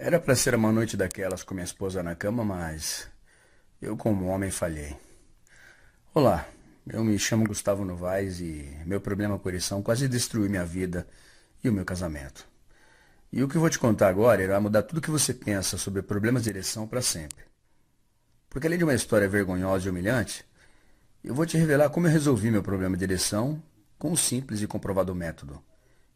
Era para ser uma noite daquelas com minha esposa na cama, mas eu, como homem, falhei. Olá, eu me chamo Gustavo Novaes e meu problema com ereção quase destruiu minha vida e o meu casamento. E o que eu vou te contar agora irá mudar tudo o que você pensa sobre problemas de ereção para sempre. Porque além de uma história vergonhosa e humilhante, eu vou te revelar como eu resolvi meu problema de ereção com um simples e comprovado método.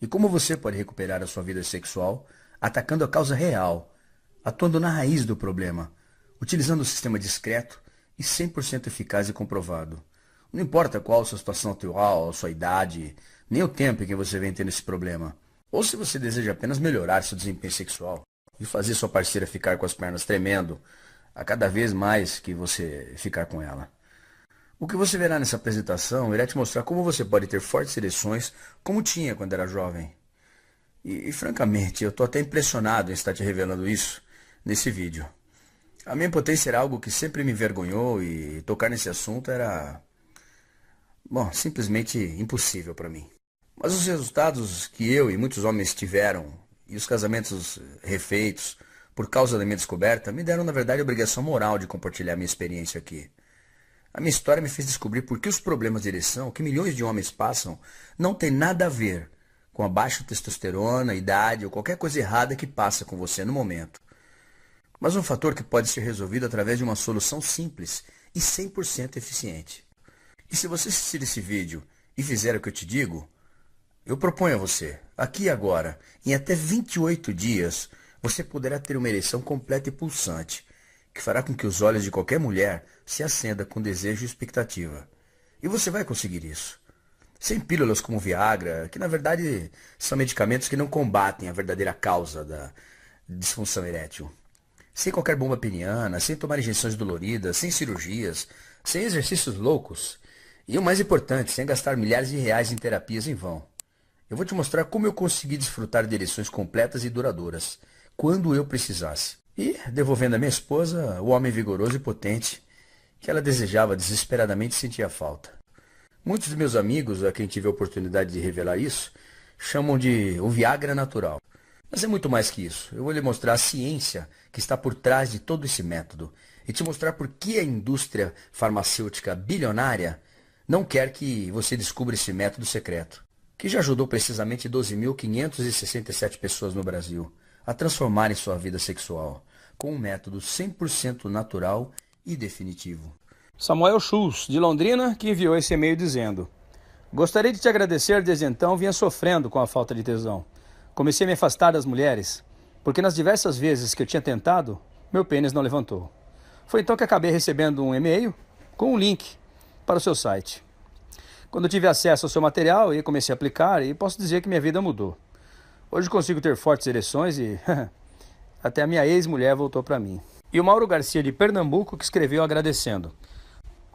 E como você pode recuperar a sua vida sexual atacando a causa real, atuando na raiz do problema, utilizando um sistema discreto e 100% eficaz e comprovado. Não importa qual a sua situação atual, a sua idade, nem o tempo em que você vem tendo esse problema. Ou se você deseja apenas melhorar seu desempenho sexual e fazer sua parceira ficar com as pernas tremendo a cada vez mais que você ficar com ela. O que você verá nessa apresentação irá te mostrar como você pode ter fortes ereções como tinha quando era jovem. Francamente, eu estou até impressionado em estar te revelando isso nesse vídeo. A minha impotência era algo que sempre me envergonhou e tocar nesse assunto era, bom, simplesmente impossível para mim. Mas os resultados que eu e muitos homens tiveram e os casamentos refeitos por causa da minha descoberta me deram, na verdade, a obrigação moral de compartilhar minha experiência aqui. A minha história me fez descobrir por que os problemas de ereção que milhões de homens passam não tem nada a ver com a baixa testosterona, idade ou qualquer coisa errada que passa com você no momento. Mas um fator que pode ser resolvido através de uma solução simples e 100% eficiente. E se você assistir esse vídeo e fizer o que eu te digo, eu proponho a você, aqui e agora, em até 28 dias, você poderá ter uma ereção completa e pulsante, que fará com que os olhos de qualquer mulher se acendam com desejo e expectativa. E você vai conseguir isso. Sem pílulas como Viagra, que na verdade são medicamentos que não combatem a verdadeira causa da disfunção erétil. Sem qualquer bomba peniana, sem tomar injeções doloridas, sem cirurgias, sem exercícios loucos. E o mais importante, sem gastar milhares de reais em terapias em vão. Eu vou te mostrar como eu consegui desfrutar de ereções completas e duradouras, quando eu precisasse. E devolvendo a minha esposa o homem vigoroso e potente que ela desejava desesperadamente e sentia falta. Muitos dos meus amigos, a quem tive a oportunidade de revelar isso, chamam de o Viagra natural. Mas é muito mais que isso. Eu vou lhe mostrar a ciência que está por trás de todo esse método e te mostrar por que a indústria farmacêutica bilionária não quer que você descubra esse método secreto, que já ajudou precisamente 12.567 pessoas no Brasil a transformarem sua vida sexual com um método 100% natural e definitivo. Samuel Schultz, de Londrina, que enviou esse e-mail dizendo: gostaria de te agradecer, desde então vinha sofrendo com a falta de tesão. Comecei a me afastar das mulheres, porque nas diversas vezes que eu tinha tentado, meu pênis não levantou. Foi então que acabei recebendo um e-mail com um link para o seu site. Quando eu tive acesso ao seu material, eu comecei a aplicar e posso dizer que minha vida mudou. Hoje consigo ter fortes ereções e até a minha ex-mulher voltou para mim. E o Mauro Garcia, de Pernambuco, que escreveu agradecendo: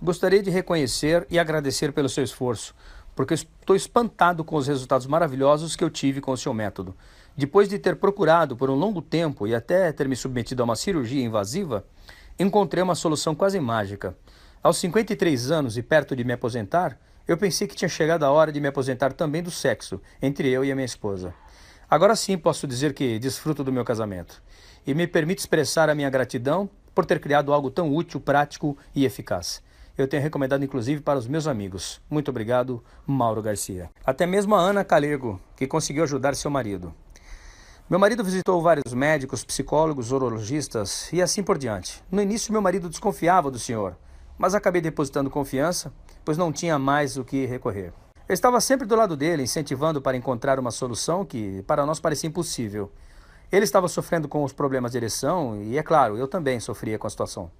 gostaria de reconhecer e agradecer pelo seu esforço, porque estou espantado com os resultados maravilhosos que eu tive com o seu método. Depois de ter procurado por um longo tempo e até ter me submetido a uma cirurgia invasiva, encontrei uma solução quase mágica. Aos 53 anos e perto de me aposentar, eu pensei que tinha chegado a hora de me aposentar também do sexo, entre eu e a minha esposa. Agora sim posso dizer que desfruto do meu casamento e me permite expressar a minha gratidão por ter criado algo tão útil, prático e eficaz. Eu tenho recomendado inclusive para os meus amigos. Muito obrigado, Mauro Garcia. Até mesmo a Ana Calego, que conseguiu ajudar seu marido. Meu marido visitou vários médicos, psicólogos, urologistas e assim por diante. No início meu marido desconfiava do senhor, mas acabei depositando confiança, pois não tinha mais o que recorrer. Eu estava sempre do lado dele, incentivando para encontrar uma solução que para nós parecia impossível. Ele estava sofrendo com os problemas de ereção e, é claro, eu também sofria com a situação.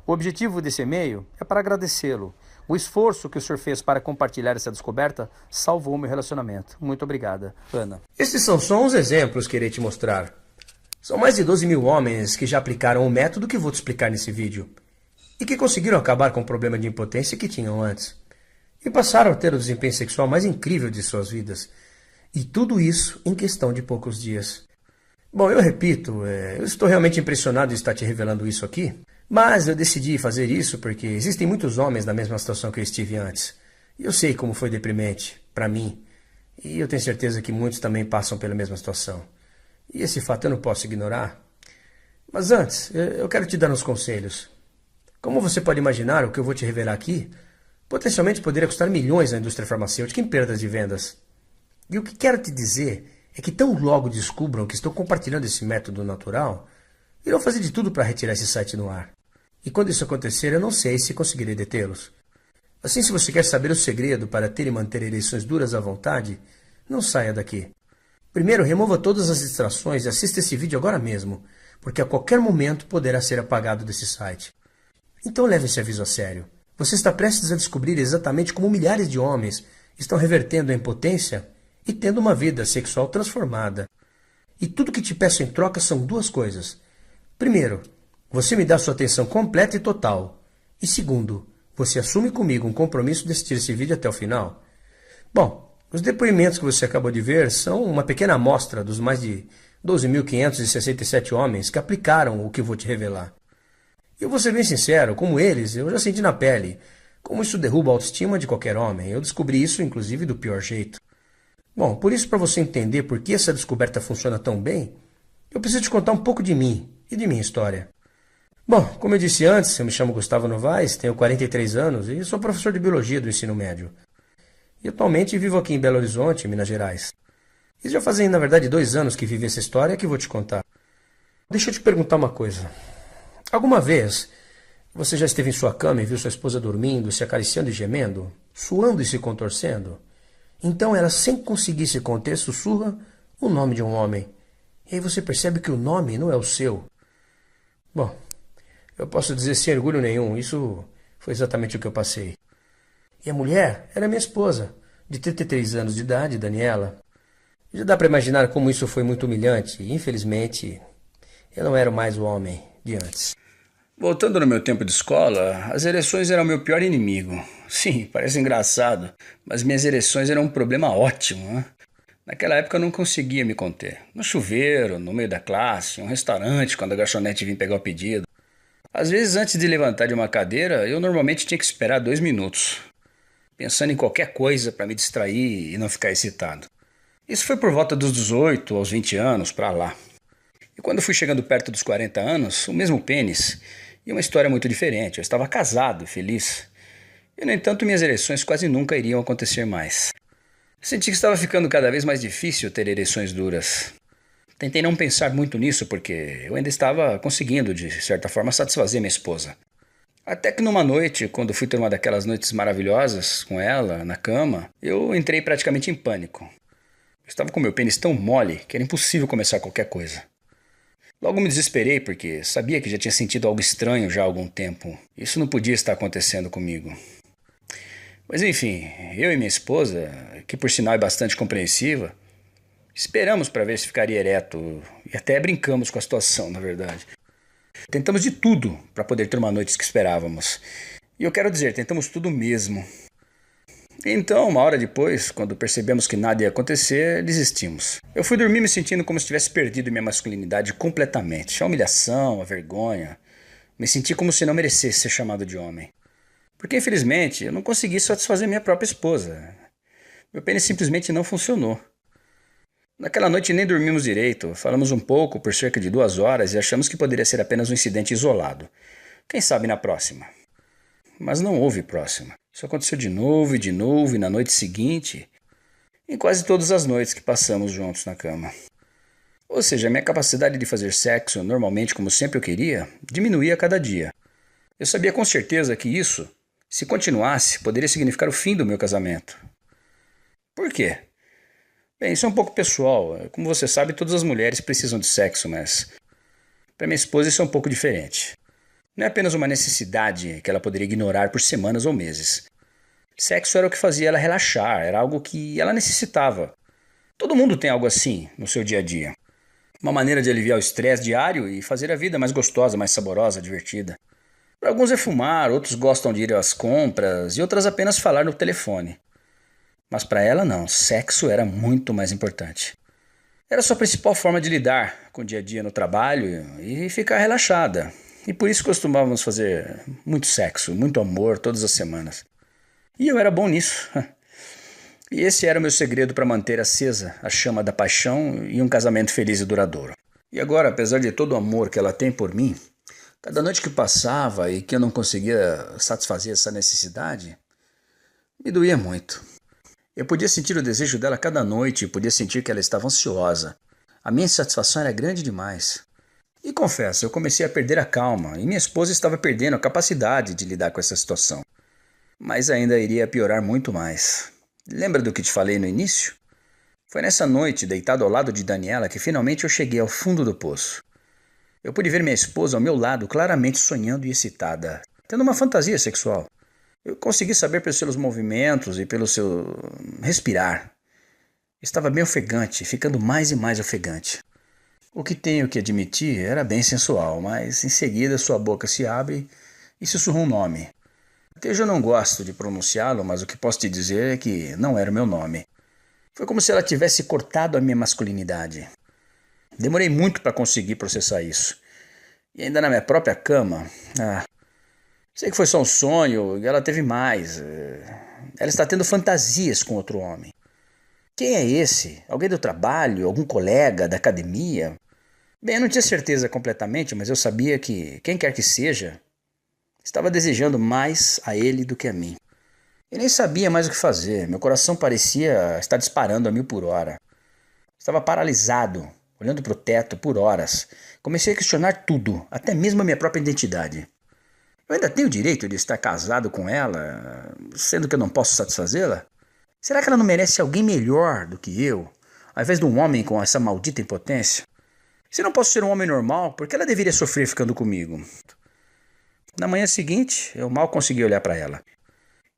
O objetivo desse e-mail é para agradecê-lo. O esforço que o senhor fez para compartilhar essa descoberta salvou meu relacionamento. Muito obrigada, Ana. Esses são só uns exemplos que irei te mostrar. São mais de 12 mil homens que já aplicaram o método que vou te explicar nesse vídeo e que conseguiram acabar com o problema de impotência que tinham antes. E passaram a ter o desempenho sexual mais incrível de suas vidas. E tudo isso em questão de poucos dias. Bom, eu repito, eu estou realmente impressionado em estar te revelando isso aqui, mas eu decidi fazer isso porque existem muitos homens na mesma situação que eu estive antes. E eu sei como foi deprimente para mim. E eu tenho certeza que muitos também passam pela mesma situação. E esse fato eu não posso ignorar. Mas antes, eu quero te dar uns conselhos. Como você pode imaginar, o que eu vou te revelar aqui potencialmente poderia custar milhões à indústria farmacêutica em perdas de vendas. E o que quero te dizer é que tão logo descubram que estou compartilhando esse método natural, irão fazer de tudo para retirar esse site do ar. E quando isso acontecer, eu não sei se conseguirei detê-los. Assim, se você quer saber o segredo para ter e manter ereções duras à vontade, não saia daqui. Primeiro, remova todas as distrações e assista esse vídeo agora mesmo, porque a qualquer momento poderá ser apagado desse site. Então leve esse aviso a sério. Você está prestes a descobrir exatamente como milhares de homens estão revertendo a impotência e tendo uma vida sexual transformada. E tudo que te peço em troca são duas coisas. Primeiro, você me dá sua atenção completa e total. E segundo, você assume comigo um compromisso de assistir esse vídeo até o final. Bom, os depoimentos que você acabou de ver são uma pequena amostra dos mais de 12.567 homens que aplicaram o que eu vou te revelar. E eu vou ser bem sincero, como eles, eu já senti na pele como isso derruba a autoestima de qualquer homem. Eu descobri isso, inclusive, do pior jeito. Bom, por isso, para você entender por que essa descoberta funciona tão bem, eu preciso te contar um pouco de mim e de minha história. Bom, como eu disse antes, eu me chamo Gustavo Novaes, tenho 43 anos e sou professor de biologia do ensino médio. E atualmente vivo aqui em Belo Horizonte, Minas Gerais. E já fazem, na verdade, 2 anos que vivi essa história que vou te contar. Deixa eu te perguntar uma coisa. Alguma vez você já esteve em sua cama e viu sua esposa dormindo, se acariciando e gemendo, suando e se contorcendo? Então ela, sem conseguir se conter, sussurra o nome de um homem. E aí você percebe que o nome não é o seu. Bom, eu posso dizer sem orgulho nenhum, isso foi exatamente o que eu passei. E a mulher era minha esposa, de 33 anos de idade, Daniela. Já dá para imaginar como isso foi muito humilhante e, infelizmente, eu não era mais o homem de antes. Voltando no meu tempo de escola, as ereções eram meu pior inimigo. Sim, parece engraçado, mas minhas ereções eram um problema ótimo, né? Naquela época eu não conseguia me conter. No chuveiro, no meio da classe, em um restaurante, quando a garçonete vinha pegar o pedido. Às vezes, antes de levantar de uma cadeira, eu normalmente tinha que esperar 2 minutos, pensando em qualquer coisa para me distrair e não ficar excitado. Isso foi por volta dos 18 aos 20 anos, para lá. E quando fui chegando perto dos 40 anos, o mesmo pênis, e uma história muito diferente. Eu estava casado e feliz. E, no entanto, minhas ereções quase nunca iriam acontecer mais. Senti que estava ficando cada vez mais difícil ter ereções duras. Tentei não pensar muito nisso porque eu ainda estava conseguindo, de certa forma, satisfazer minha esposa. Até que numa noite, quando fui ter uma daquelas noites maravilhosas com ela, na cama, eu entrei praticamente em pânico. Eu estava com meu pênis tão mole que era impossível começar qualquer coisa. Logo me desesperei porque sabia que já tinha sentido algo estranho já há algum tempo. Isso não podia estar acontecendo comigo. Mas enfim, eu e minha esposa, que por sinal é bastante compreensiva, esperamos para ver se ficaria ereto e até brincamos com a situação, na verdade. Tentamos de tudo para poder ter uma noite que esperávamos. E eu quero dizer, tentamos tudo mesmo. Então, uma hora depois, quando percebemos que nada ia acontecer, desistimos. Eu fui dormir me sentindo como se tivesse perdido minha masculinidade completamente. A humilhação, a vergonha. Me senti como se não merecesse ser chamado de homem. Porque, infelizmente, eu não consegui satisfazer minha própria esposa. Meu pênis simplesmente não funcionou. Naquela noite nem dormimos direito. Falamos um pouco por cerca de 2 horas e achamos que poderia ser apenas um incidente isolado. Quem sabe na próxima? Mas não houve próxima. Isso aconteceu de novo e na noite seguinte, em quase todas as noites que passamos juntos na cama. Ou seja, a minha capacidade de fazer sexo normalmente como sempre eu queria, diminuía a cada dia. Eu sabia com certeza que isso, se continuasse, poderia significar o fim do meu casamento. Por quê? Bem, isso é um pouco pessoal. Como você sabe, todas as mulheres precisam de sexo, mas para minha esposa isso é um pouco diferente. Não é apenas uma necessidade que ela poderia ignorar por semanas ou meses. Sexo era o que fazia ela relaxar, era algo que ela necessitava. Todo mundo tem algo assim no seu dia a dia. Uma maneira de aliviar o estresse diário e fazer a vida mais gostosa, mais saborosa, divertida. Para alguns é fumar, outros gostam de ir às compras e outras apenas falar no telefone. Mas para ela não, sexo era muito mais importante. Era sua principal forma de lidar com o dia a dia no trabalho e ficar relaxada. E por isso costumávamos fazer muito sexo, muito amor todas as semanas. E eu era bom nisso. E esse era o meu segredo para manter acesa a chama da paixão e um casamento feliz e duradouro. E agora, apesar de todo o amor que ela tem por mim, cada noite que passava e que eu não conseguia satisfazer essa necessidade, me doía muito. Eu podia sentir o desejo dela cada noite e podia sentir que ela estava ansiosa. A minha insatisfação era grande demais. E confesso, eu comecei a perder a calma e minha esposa estava perdendo a capacidade de lidar com essa situação. Mas ainda iria piorar muito mais. Lembra do que te falei no início? Foi nessa noite, deitado ao lado de Daniela, que finalmente eu cheguei ao fundo do poço. Eu pude ver minha esposa ao meu lado, claramente sonhando e excitada, tendo uma fantasia sexual. Eu consegui saber pelos seus movimentos e pelo seu respirar. Estava bem ofegante, ficando mais e mais ofegante. O que tenho que admitir era bem sensual, mas em seguida sua boca se abre e sussurra um nome. Até hoje eu não gosto de pronunciá-lo, mas o que posso te dizer é que não era o meu nome. Foi como se ela tivesse cortado a minha masculinidade. Demorei muito para conseguir processar isso. E ainda na minha própria cama. Sei que foi só um sonho e ela teve mais. Ela está tendo fantasias com outro homem. Quem é esse? Alguém do trabalho? Algum colega da academia? Bem, eu não tinha certeza completamente, mas eu sabia que, quem quer que seja, estava desejando mais a ele do que a mim. Eu nem sabia mais o que fazer. Meu coração parecia estar disparando a 1000 por hora. Estava paralisado, olhando para o teto por horas. Comecei a questionar tudo, até mesmo a minha própria identidade. Eu ainda tenho o direito de estar casado com ela, sendo que eu não posso satisfazê-la? Será que ela não merece alguém melhor do que eu, ao invés de um homem com essa maldita impotência? Se não posso ser um homem normal, por que ela deveria sofrer ficando comigo? Na manhã seguinte, eu mal consegui olhar para ela.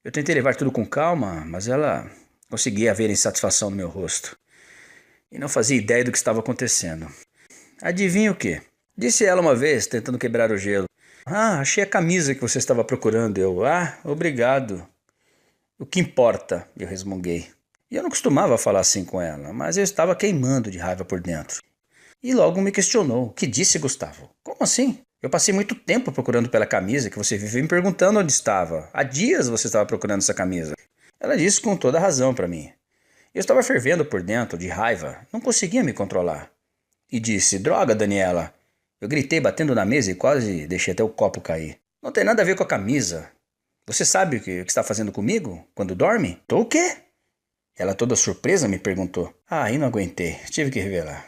Eu tentei levar tudo com calma, mas ela conseguia ver a insatisfação no meu rosto. E não fazia ideia do que estava acontecendo. Adivinha o quê? Disse ela uma vez, tentando quebrar o gelo. Achei a camisa que você estava procurando. Obrigado. O que importa? Eu resmunguei. E eu não costumava falar assim com ela, mas eu estava queimando de raiva por dentro. E logo me questionou. O que disse, Gustavo? Como assim? Eu passei muito tempo procurando pela camisa que você viveu me perguntando onde estava. Há dias você estava procurando essa camisa. Ela disse com toda razão para mim. Eu estava fervendo por dentro, de raiva. Não conseguia me controlar. E disse, droga, Daniela. Eu gritei batendo na mesa e quase deixei até o copo cair. Não tem nada a ver com a camisa. Você sabe o que está fazendo comigo quando dorme? Tô o quê? Ela toda surpresa me perguntou. Aí não aguentei. Tive que revelar.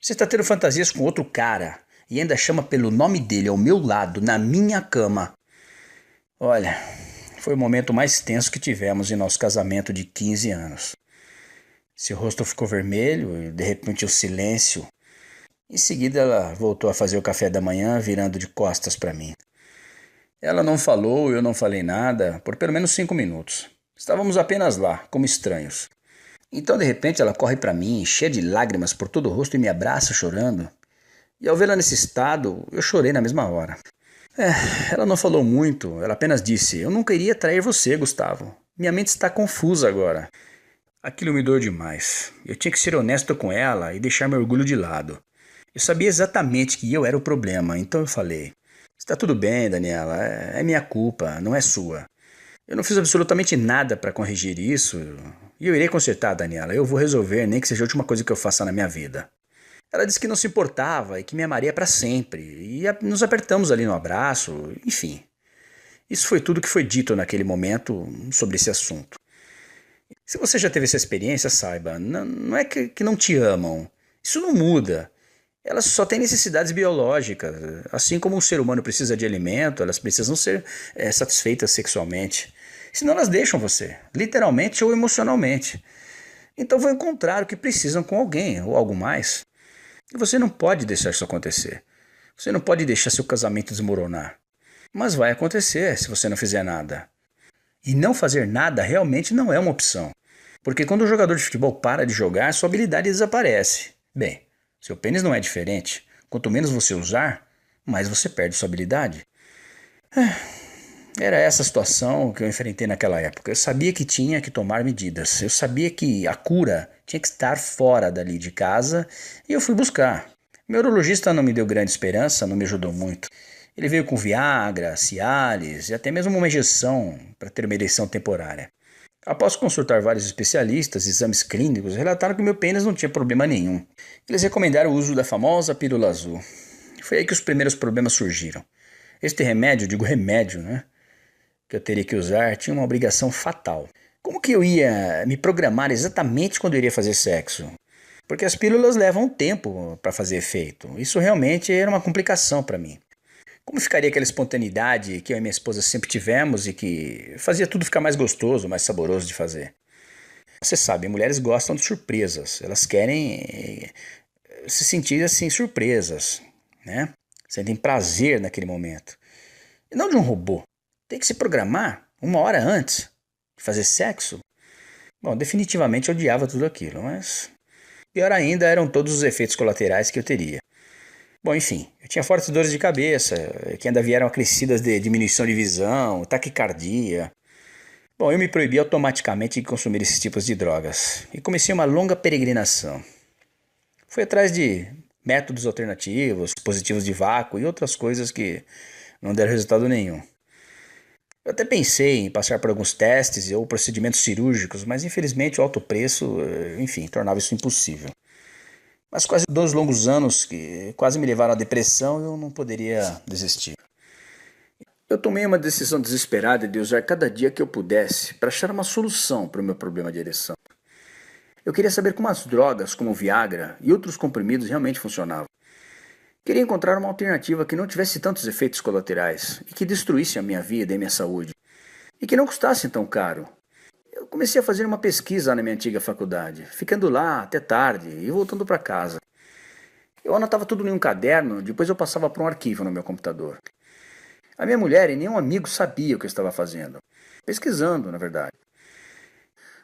Você está tendo fantasias com outro cara. E ainda chama pelo nome dele ao meu lado, na minha cama. Olha, foi o momento mais tenso que tivemos em nosso casamento de 15 anos. Seu rosto ficou vermelho e de repente o silêncio. Em seguida ela voltou a fazer o café da manhã, virando de costas para mim. Ela não falou, eu não falei nada, por pelo menos 5 minutos. Estávamos apenas lá, como estranhos. Então de repente ela corre para mim, cheia de lágrimas por todo o rosto e me abraça chorando. E ao vê-la nesse estado, eu chorei na mesma hora. Ela não falou muito, ela apenas disse, eu nunca iria trair você, Gustavo. Minha mente está confusa agora. Aquilo me doeu demais. Eu tinha que ser honesto com ela e deixar meu orgulho de lado. Eu sabia exatamente que eu era o problema, então eu falei, está tudo bem, Daniela, é minha culpa, não é sua. Eu não fiz absolutamente nada para corrigir isso e eu irei consertar, Daniela, eu vou resolver, nem que seja a última coisa que eu faça na minha vida. Ela disse que não se importava e que me amaria para sempre. E nos apertamos ali no abraço, enfim. Isso foi tudo que foi dito naquele momento sobre esse assunto. Se você já teve essa experiência, saiba, não é que não te amam. Isso não muda. Elas só têm necessidades biológicas. Assim como um ser humano precisa de alimento, elas precisam ser satisfeitas sexualmente. Senão elas deixam você, literalmente ou emocionalmente. Então vão encontrar o que precisam com alguém ou algo mais. E você não pode deixar isso acontecer. Você não pode deixar seu casamento desmoronar. Mas vai acontecer se você não fizer nada. E não fazer nada realmente não é uma opção. Porque quando o jogador de futebol para de jogar, sua habilidade desaparece. Bem, seu pênis não é diferente. Quanto menos você usar, mais você perde sua habilidade. Era essa a situação que eu enfrentei naquela época. Eu sabia que tinha que tomar medidas. Eu sabia que a cura tinha que estar fora dali de casa e eu fui buscar. Meu urologista não me deu grande esperança, não me ajudou muito. Ele veio com Viagra, Cialis e até mesmo uma injeção para ter uma ereção temporária. Após consultar vários especialistas e exames clínicos, relataram que meu pênis não tinha problema nenhum. Eles recomendaram o uso da famosa pílula azul. Foi aí que os primeiros problemas surgiram. Este remédio, digo remédio, né? Que eu teria que usar, tinha uma obrigação fatal. Como que eu ia me programar exatamente quando eu iria fazer sexo? Porque as pílulas levam tempo para fazer efeito. Isso realmente era uma complicação para mim. Como ficaria aquela espontaneidade que eu e minha esposa sempre tivemos e que fazia tudo ficar mais gostoso, mais saboroso de fazer? Você sabe, mulheres gostam de surpresas. Elas querem se sentir assim surpresas, né? Sentem prazer naquele momento. E não de um robô. Tem que se programar 1 hora antes de fazer sexo. Bom, definitivamente eu odiava tudo aquilo, mas pior ainda eram todos os efeitos colaterais que eu teria. Bom, enfim, eu tinha fortes dores de cabeça, que ainda vieram acrescidas de diminuição de visão, taquicardia. Bom, eu me proibi automaticamente de consumir esses tipos de drogas e comecei uma longa peregrinação. Fui atrás de métodos alternativos, dispositivos de vácuo e outras coisas que não deram resultado nenhum. Eu até pensei em passar por alguns testes ou procedimentos cirúrgicos, mas infelizmente o alto preço, enfim, tornava isso impossível. Mas quase 2 longos anos que quase me levaram à depressão, eu não poderia desistir. Eu tomei uma decisão desesperada de usar cada dia que eu pudesse para achar uma solução para o meu problema de ereção. Eu queria saber como as drogas, como o Viagra e outros comprimidos realmente funcionavam. Queria encontrar uma alternativa que não tivesse tantos efeitos colaterais e que destruísse a minha vida e minha saúde. E que não custasse tão caro. Eu comecei a fazer uma pesquisa na minha antiga faculdade, ficando lá até tarde e voltando para casa. Eu anotava tudo em um caderno, depois eu passava para um arquivo no meu computador. A minha mulher e nenhum amigo sabia o que eu estava fazendo. Pesquisando, na verdade.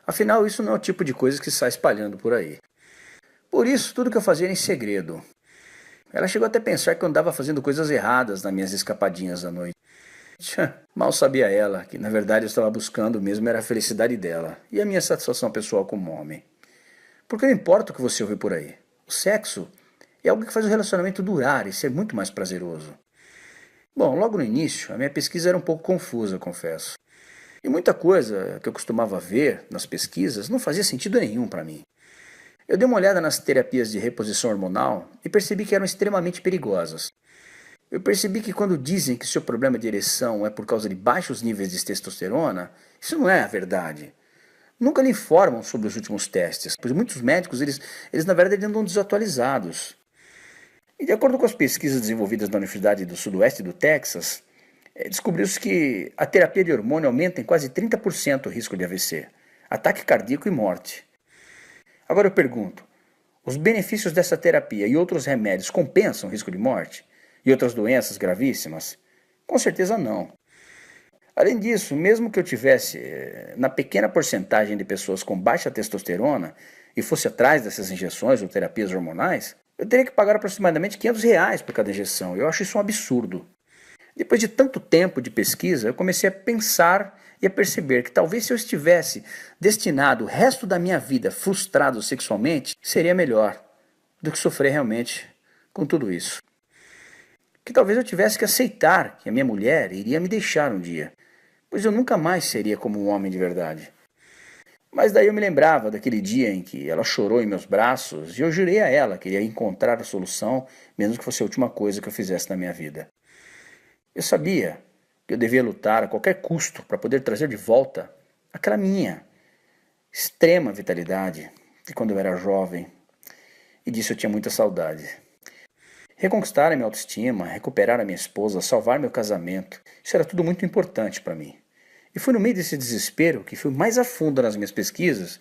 Afinal, isso não é o tipo de coisa que sai espalhando por aí. Por isso, tudo que eu fazia era em segredo. Ela chegou até a pensar que eu andava fazendo coisas erradas nas minhas escapadinhas à noite. Mal sabia ela que, na verdade, eu estava buscando mesmo era a felicidade dela e a minha satisfação pessoal como homem. Porque não importa o que você ouve por aí. O sexo é algo que faz o relacionamento durar e ser muito mais prazeroso. Bom, logo no início, a minha pesquisa era um pouco confusa, confesso. E muita coisa que eu costumava ver nas pesquisas não fazia sentido nenhum para mim. Eu dei uma olhada nas terapias de reposição hormonal e percebi que eram extremamente perigosas. Eu percebi que quando dizem que seu problema de ereção é por causa de baixos níveis de testosterona, isso não é a verdade. Nunca lhe informam sobre os últimos testes, pois muitos médicos, eles na verdade andam desatualizados. E de acordo com as pesquisas desenvolvidas na Universidade do Sudoeste do Texas, descobriu-se que a terapia de hormônio aumenta em quase 30% o risco de AVC, ataque cardíaco e morte. Agora eu pergunto, os benefícios dessa terapia e outros remédios compensam o risco de morte? E outras doenças gravíssimas? Com certeza não. Além disso, mesmo que eu tivesse na pequena porcentagem de pessoas com baixa testosterona e fosse atrás dessas injeções ou terapias hormonais, eu teria que pagar aproximadamente R$ 500 por cada injeção. Eu acho isso um absurdo. Depois de tanto tempo de pesquisa, eu comecei a pensar e a perceber que talvez se eu estivesse destinado o resto da minha vida frustrado sexualmente, seria melhor do que sofrer realmente com tudo isso. Que talvez eu tivesse que aceitar que a minha mulher iria me deixar um dia, pois eu nunca mais seria como um homem de verdade. Mas daí eu me lembrava daquele dia em que ela chorou em meus braços e eu jurei a ela que iria encontrar a solução, mesmo que fosse a última coisa que eu fizesse na minha vida. Eu sabia que eu devia lutar a qualquer custo para poder trazer de volta aquela minha extrema vitalidade de quando eu era jovem, e disso eu tinha muita saudade. Reconquistar a minha autoestima, recuperar a minha esposa, salvar meu casamento, isso era tudo muito importante para mim. E foi no meio desse desespero que fui mais a fundo nas minhas pesquisas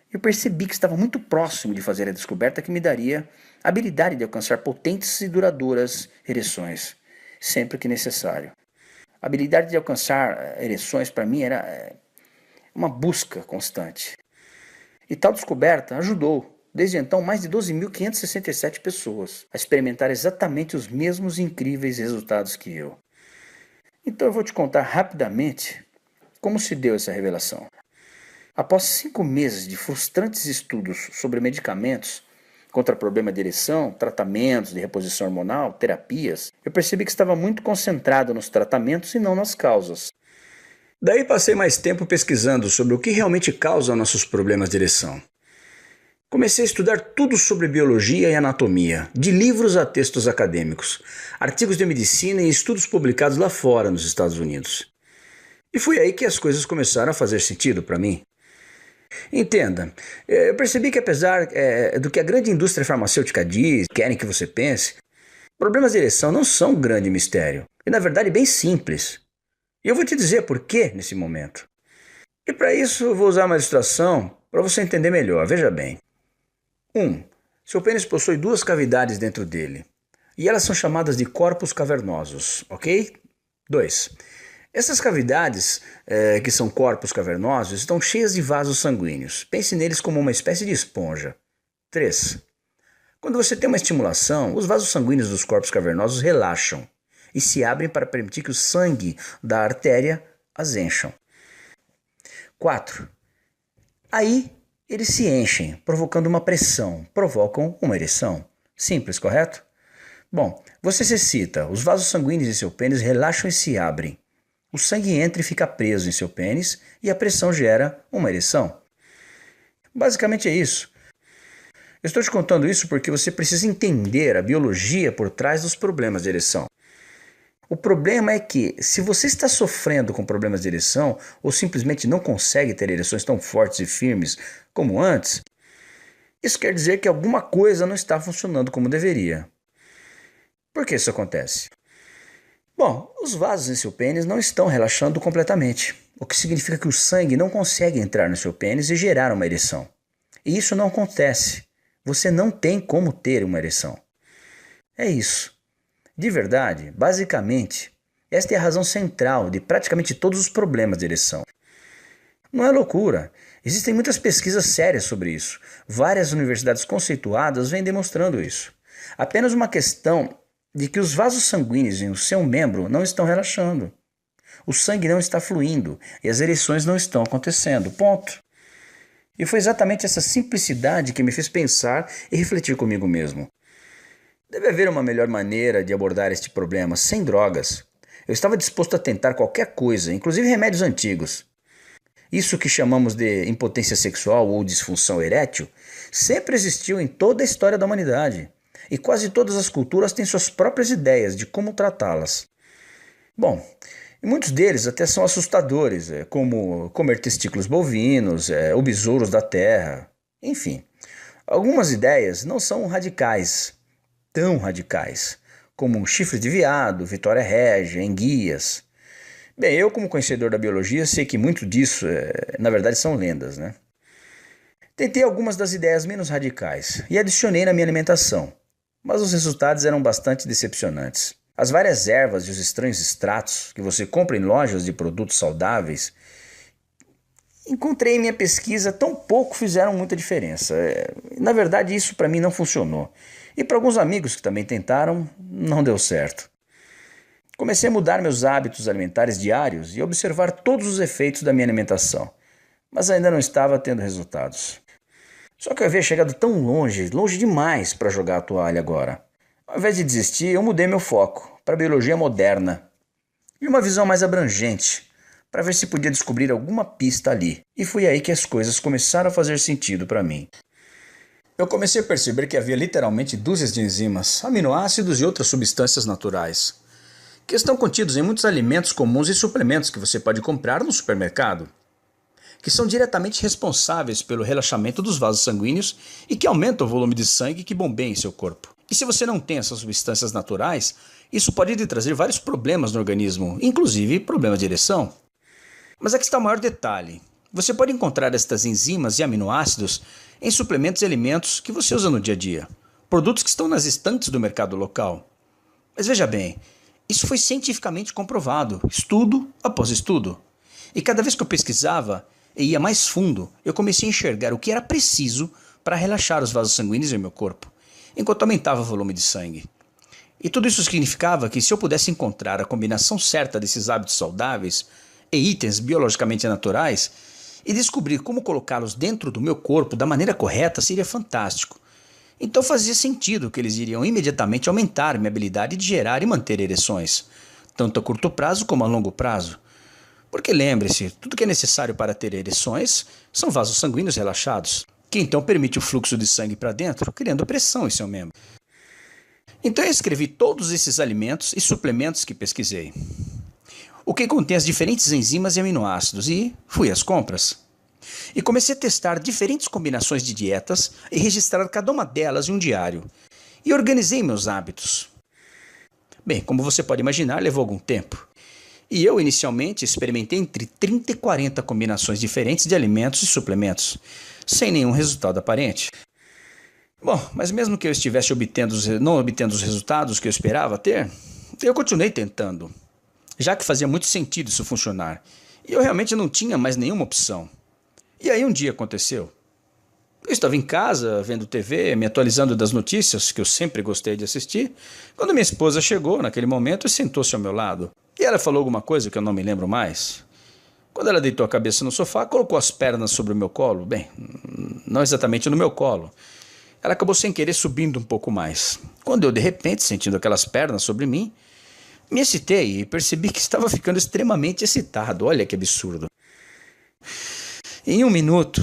e eu percebi que estava muito próximo de fazer a descoberta que me daria a habilidade de alcançar potentes e duradouras ereções, sempre que necessário. A habilidade de alcançar ereções para mim era uma busca constante. E tal descoberta ajudou, desde então, mais de 12.567 pessoas a experimentar exatamente os mesmos incríveis resultados que eu. Então eu vou te contar rapidamente como se deu essa revelação. Após 5 meses de frustrantes estudos sobre medicamentos contra problema de ereção, tratamentos de reposição hormonal, terapias, eu percebi que estava muito concentrado nos tratamentos e não nas causas. Daí passei mais tempo pesquisando sobre o que realmente causa nossos problemas de ereção. Comecei a estudar tudo sobre biologia e anatomia, de livros a textos acadêmicos, artigos de medicina e estudos publicados lá fora nos Estados Unidos. E foi aí que as coisas começaram a fazer sentido para mim. Entenda, eu percebi que apesar do que a grande indústria farmacêutica diz, querem que você pense, problemas de ereção não são um grande mistério, e na verdade bem simples. E eu vou te dizer por quê nesse momento. E para isso eu vou usar uma ilustração para você entender melhor, veja bem. 1. Seu pênis possui duas cavidades dentro dele, e elas são chamadas de corpos cavernosos, ok? 2. Essas cavidades, que são corpos cavernosos, estão cheias de vasos sanguíneos. Pense neles como uma espécie de esponja. 3. Quando você tem uma estimulação, os vasos sanguíneos dos corpos cavernosos relaxam e se abrem para permitir que o sangue da artéria as encham. 4. Aí eles se enchem, provocando uma pressão, provocam uma ereção. Simples, correto? Bom, você se excita, os vasos sanguíneos de seu pênis relaxam e se abrem. O sangue entra e fica preso em seu pênis e a pressão gera uma ereção. Basicamente é isso. Eu estou te contando isso porque você precisa entender a biologia por trás dos problemas de ereção. O problema é que, se você está sofrendo com problemas de ereção ou simplesmente não consegue ter ereções tão fortes e firmes como antes, isso quer dizer que alguma coisa não está funcionando como deveria. Por que isso acontece? Bom, os vasos em seu pênis não estão relaxando completamente, o que significa que o sangue não consegue entrar no seu pênis e gerar uma ereção. E isso não acontece. Você não tem como ter uma ereção. É isso. De verdade, basicamente, esta é a razão central de praticamente todos os problemas de ereção. Não é loucura. Existem muitas pesquisas sérias sobre isso. Várias universidades conceituadas vêm demonstrando isso. Apenas uma questão de que os vasos sanguíneos em seu membro não estão relaxando. O sangue não está fluindo e as ereções não estão acontecendo. Ponto. E foi exatamente essa simplicidade que me fez pensar e refletir comigo mesmo. Deve haver uma melhor maneira de abordar este problema sem drogas. Eu estava disposto a tentar qualquer coisa, inclusive remédios antigos. Isso que chamamos de impotência sexual ou disfunção erétil sempre existiu em toda a história da humanidade. E quase todas as culturas têm suas próprias ideias de como tratá-las. Bom, e muitos deles até são assustadores, como comer testículos bovinos, ou besouros da terra, enfim. Algumas ideias não são radicais, tão radicais, como chifre de veado, Vitória Régia, enguias. Bem, eu como conhecedor da biologia sei que muito disso, na verdade, são lendas, né? Tentei algumas das ideias menos radicais e adicionei na minha alimentação. Mas os resultados eram bastante decepcionantes. As várias ervas e os estranhos extratos que você compra em lojas de produtos saudáveis, encontrei em minha pesquisa, tão pouco fizeram muita diferença. Na verdade, isso para mim não funcionou. E para alguns amigos que também tentaram, não deu certo. Comecei a mudar meus hábitos alimentares diários e observar todos os efeitos da minha alimentação, mas ainda não estava tendo resultados. Só que eu havia chegado tão longe, longe demais para jogar a toalha agora. Ao invés de desistir, eu mudei meu foco para a biologia moderna e uma visão mais abrangente, para ver se podia descobrir alguma pista ali. E foi aí que as coisas começaram a fazer sentido para mim. Eu comecei a perceber que havia literalmente dúzias de enzimas, aminoácidos e outras substâncias naturais, que estão contidos em muitos alimentos comuns e suplementos que você pode comprar no supermercado, que são diretamente responsáveis pelo relaxamento dos vasos sanguíneos e que aumentam o volume de sangue que bombeia em seu corpo. E se você não tem essas substâncias naturais, isso pode lhe trazer vários problemas no organismo, inclusive problemas de ereção. Mas aqui está o maior detalhe. Você pode encontrar estas enzimas e aminoácidos em suplementos e alimentos que você usa no dia a dia, produtos que estão nas estantes do mercado local. Mas veja bem, isso foi cientificamente comprovado, estudo após estudo. E cada vez que eu pesquisava e ia mais fundo, eu comecei a enxergar o que era preciso para relaxar os vasos sanguíneos em meu corpo, enquanto aumentava o volume de sangue. E tudo isso significava que se eu pudesse encontrar a combinação certa desses hábitos saudáveis e itens biologicamente naturais e descobrir como colocá-los dentro do meu corpo da maneira correta, seria fantástico. Então fazia sentido que eles iriam imediatamente aumentar minha habilidade de gerar e manter ereções, tanto a curto prazo como a longo prazo. Porque lembre-se, tudo que é necessário para ter ereções são vasos sanguíneos relaxados, que então permite o fluxo de sangue para dentro, criando pressão em seu membro. Então eu escrevi todos esses alimentos e suplementos que pesquisei, o que contém as diferentes enzimas e aminoácidos, e fui às compras. E comecei a testar diferentes combinações de dietas e registrar cada uma delas em um diário. E organizei meus hábitos. Bem, como você pode imaginar, levou algum tempo. E eu, inicialmente, experimentei entre 30 e 40 combinações diferentes de alimentos e suplementos, sem nenhum resultado aparente. Bom, mas mesmo que eu estivesse não obtendo os resultados que eu esperava ter, eu continuei tentando, já que fazia muito sentido isso funcionar. E eu realmente não tinha mais nenhuma opção. E aí um dia aconteceu. Eu estava em casa, vendo TV, me atualizando das notícias, que eu sempre gostei de assistir, quando minha esposa chegou naquele momento e sentou-se ao meu lado. E ela falou alguma coisa que eu não me lembro mais. Quando ela deitou a cabeça no sofá, colocou as pernas sobre o meu colo. Bem, não exatamente no meu colo. Ela acabou sem querer subindo um pouco mais. Quando eu, de repente, sentindo aquelas pernas sobre mim, me excitei e percebi que estava ficando extremamente excitado. Olha que absurdo. Em um minuto,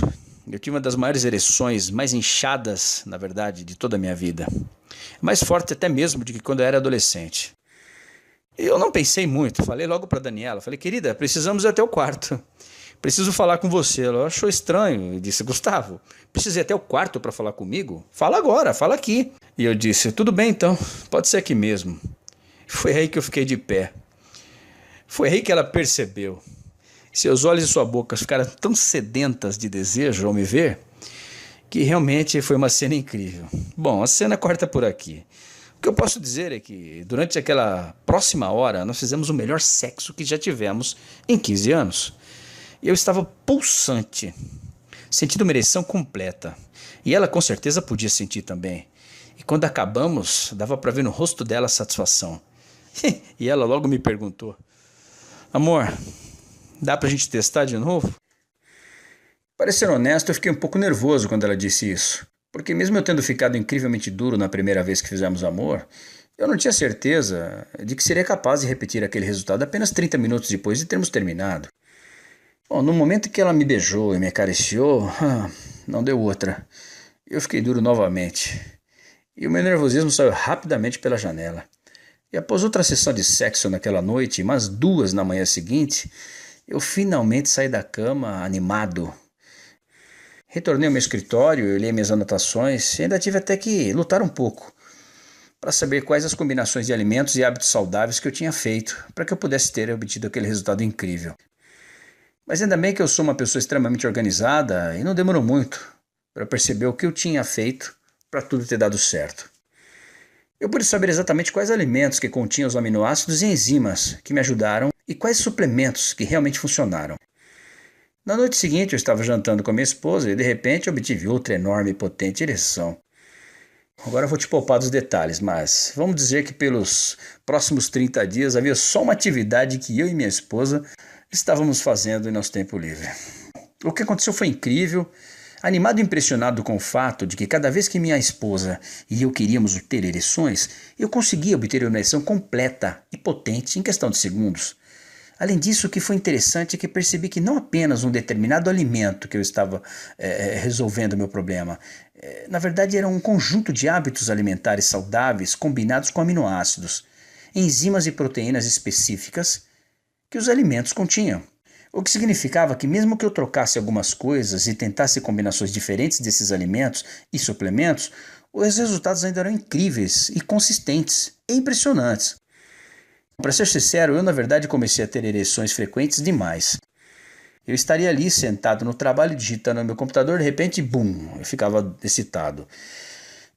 eu tive uma das maiores ereções, mais inchadas, na verdade, de toda a minha vida. Mais forte até mesmo do que quando eu era adolescente. Eu não pensei muito, falei logo para Daniela, falei, querida, precisamos ir até o quarto. Preciso falar com você. Ela achou estranho e disse, Gustavo, precisa ir até o quarto para falar comigo? Fala agora, fala aqui. E eu disse, tudo bem então, pode ser aqui mesmo. Foi aí que eu fiquei de pé. Foi aí que ela percebeu. Seus olhos e sua boca ficaram tão sedentas de desejo ao me ver, que realmente foi uma cena incrível. Bom, a cena corta por aqui. O que eu posso dizer é que durante aquela próxima hora nós fizemos o melhor sexo que já tivemos em 15 anos. Eu estava pulsante, sentindo uma ereção completa. E ela com certeza podia sentir também. E quando acabamos, dava para ver no rosto dela a satisfação. E ela logo me perguntou, amor, dá pra gente testar de novo? Para ser honesto, eu fiquei um pouco nervoso quando ela disse isso. Porque mesmo eu tendo ficado incrivelmente duro na primeira vez que fizemos amor, eu não tinha certeza de que seria capaz de repetir aquele resultado apenas 30 minutos depois de termos terminado. Bom, no momento que ela me beijou e me acariciou, não deu outra. Eu fiquei duro novamente. E o meu nervosismo saiu rapidamente pela janela. E após outra sessão de sexo naquela noite, e mais 2 na manhã seguinte, eu finalmente saí da cama animado. Retornei ao meu escritório, eu li minhas anotações e ainda tive até que lutar um pouco para saber quais as combinações de alimentos e hábitos saudáveis que eu tinha feito para que eu pudesse ter obtido aquele resultado incrível. Mas ainda bem que eu sou uma pessoa extremamente organizada e não demorou muito para perceber o que eu tinha feito para tudo ter dado certo. Eu pude saber exatamente quais alimentos que continham os aminoácidos e enzimas que me ajudaram e quais suplementos que realmente funcionaram. Na noite seguinte eu estava jantando com a minha esposa e de repente obtive outra enorme e potente ereção. Agora eu vou te poupar dos detalhes, mas vamos dizer que pelos próximos 30 dias havia só uma atividade que eu e minha esposa estávamos fazendo em nosso tempo livre. O que aconteceu foi incrível. Animado e impressionado com o fato de que cada vez que minha esposa e eu queríamos ter ereções, eu conseguia obter uma ereção completa e potente em questão de segundos. Além disso, o que foi interessante é que percebi que não apenas um determinado alimento que eu estava resolvendo o meu problema, na verdade era um conjunto de hábitos alimentares saudáveis combinados com aminoácidos, enzimas e proteínas específicas que os alimentos continham. O que significava que mesmo que eu trocasse algumas coisas e tentasse combinações diferentes desses alimentos e suplementos, os resultados ainda eram incríveis e consistentes e impressionantes. Para ser sincero, eu na verdade comecei a ter ereções frequentes demais. Eu estaria ali sentado no trabalho digitando no meu computador, de repente, bum, eu ficava excitado.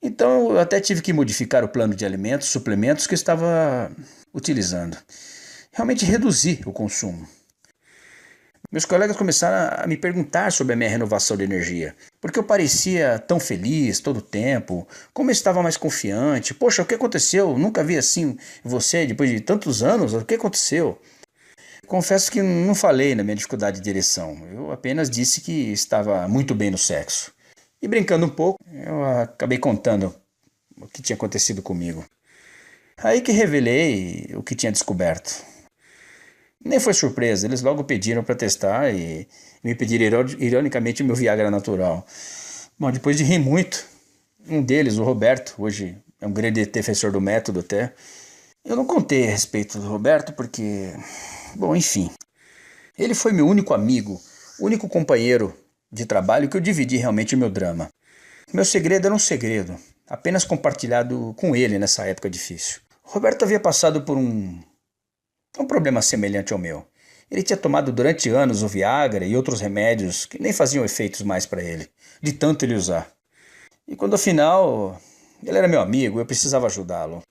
Então eu até tive que modificar o plano de alimentos, suplementos que eu estava utilizando. Realmente reduzi o consumo. Meus colegas começaram a me perguntar sobre a minha renovação de energia, porque eu parecia tão feliz todo o tempo, como eu estava mais confiante. Poxa, o que aconteceu? Nunca vi assim você depois de tantos anos, o que aconteceu? Confesso que não falei na minha dificuldade de ereção, eu apenas disse que estava muito bem no sexo. E brincando um pouco, eu acabei contando o que tinha acontecido comigo. Aí que revelei o que tinha descoberto. Nem foi surpresa, eles logo pediram para testar e me pediram ironicamente o meu Viagra natural. Bom, depois de rir muito, um deles, o Roberto, hoje é um grande defensor do método até, eu não contei a respeito do Roberto porque, bom, enfim, ele foi meu único amigo, único companheiro de trabalho que eu dividi realmente o meu drama. Meu segredo era um segredo, apenas compartilhado com ele nessa época difícil. O Roberto havia passado por um problema semelhante ao meu. Ele tinha tomado durante anos o Viagra e outros remédios que nem faziam efeitos mais para ele, de tanto ele usar. E quando afinal ele era meu amigo, eu precisava ajudá-lo.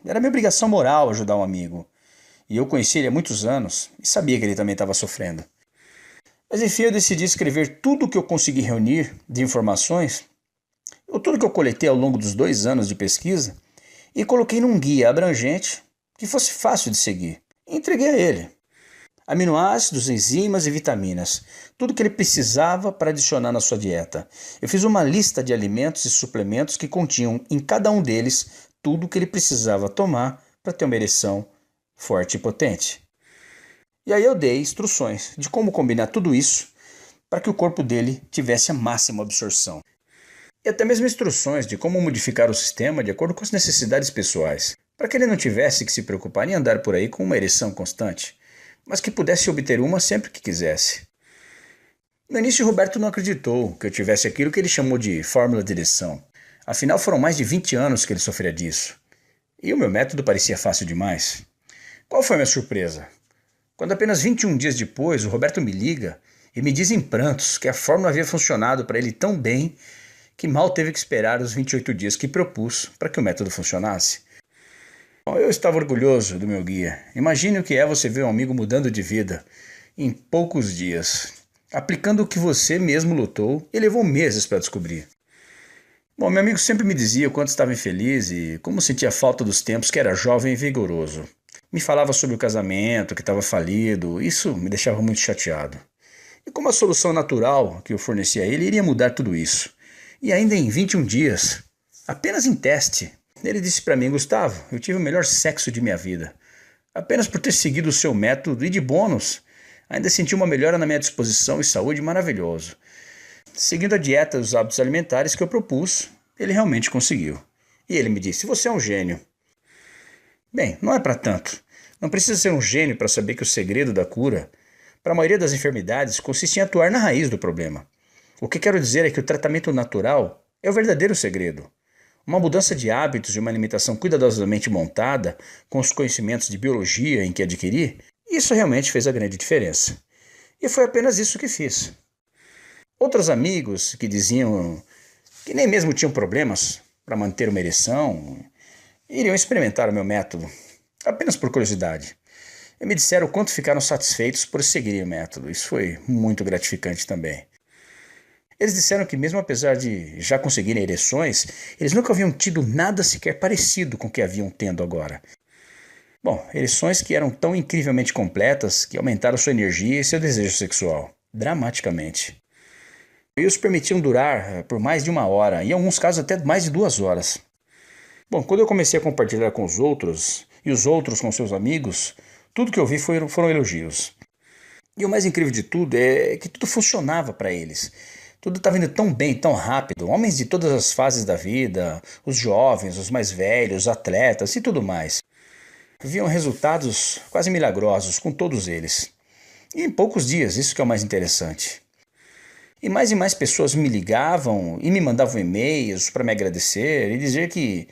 Era minha obrigação moral ajudar um amigo. E eu conheci ele há muitos anos e sabia que ele também estava sofrendo. Mas enfim, eu decidi escrever tudo o que eu consegui reunir de informações, ou tudo que eu coletei ao longo dos 2 anos de pesquisa, e coloquei num guia abrangente que fosse fácil de seguir. E entreguei a ele. Aminoácidos, enzimas e vitaminas. Tudo que ele precisava para adicionar na sua dieta. Eu fiz uma lista de alimentos e suplementos que continham em cada um deles tudo o que ele precisava tomar para ter uma ereção forte e potente. E aí eu dei instruções de como combinar tudo isso para que o corpo dele tivesse a máxima absorção. E até mesmo instruções de como modificar o sistema de acordo com as necessidades pessoais, para que ele não tivesse que se preocupar em andar por aí com uma ereção constante, mas que pudesse obter uma sempre que quisesse. No início, Roberto não acreditou que eu tivesse aquilo que ele chamou de fórmula de ereção. Afinal, foram mais de 20 anos que ele sofria disso. E o meu método parecia fácil demais. Qual foi a minha surpresa? Quando apenas 21 dias depois, o Roberto me liga e me diz em prantos que a fórmula havia funcionado para ele tão bem que mal teve que esperar os 28 dias que propus para que o método funcionasse. Bom, eu estava orgulhoso do meu guia. Imagine o que é você ver um amigo mudando de vida em poucos dias, aplicando o que você mesmo lutou e levou meses para descobrir. Bom, meu amigo sempre me dizia o quanto estava infeliz e como sentia falta dos tempos que era jovem e vigoroso. Me falava sobre o casamento, que estava falido, isso me deixava muito chateado. E como a solução natural que eu fornecia a ele iria mudar tudo isso. E ainda em 21 dias, apenas em teste, ele disse para mim: Gustavo, eu tive o melhor sexo de minha vida. Apenas por ter seguido o seu método e de bônus, ainda senti uma melhora na minha disposição e saúde maravilhoso. Seguindo a dieta e os hábitos alimentares que eu propus, ele realmente conseguiu. E ele me disse: você é um gênio. Bem, não é para tanto. Não precisa ser um gênio para saber que o segredo da cura, para a maioria das enfermidades, consiste em atuar na raiz do problema. O que quero dizer é que o tratamento natural é o verdadeiro segredo. Uma mudança de hábitos e uma alimentação cuidadosamente montada, com os conhecimentos de biologia em que adquiri, isso realmente fez a grande diferença. E foi apenas isso que fiz. Outros amigos que diziam que nem mesmo tinham problemas para manter uma ereção, iriam experimentar o meu método, apenas por curiosidade. E me disseram o quanto ficaram satisfeitos por seguirem o método. Isso foi muito gratificante também. Eles disseram que mesmo apesar de já conseguirem ereções, eles nunca haviam tido nada sequer parecido com o que haviam tendo agora. Bom, ereções que eram tão incrivelmente completas que aumentaram sua energia e seu desejo sexual, dramaticamente. E os permitiam durar por mais de 1 hora, e em alguns casos até mais de 2 horas. Bom, quando eu comecei a compartilhar com os outros, e os outros com seus amigos, tudo que eu vi foram elogios. E o mais incrível de tudo é que tudo funcionava para eles. Tudo estava indo tão bem, tão rápido. Homens de todas as fases da vida, os jovens, os mais velhos, os atletas e tudo mais. Viam resultados quase milagrosos com todos eles. E em poucos dias, isso que é o mais interessante. E mais pessoas me ligavam e me mandavam e-mails para me agradecer e dizer que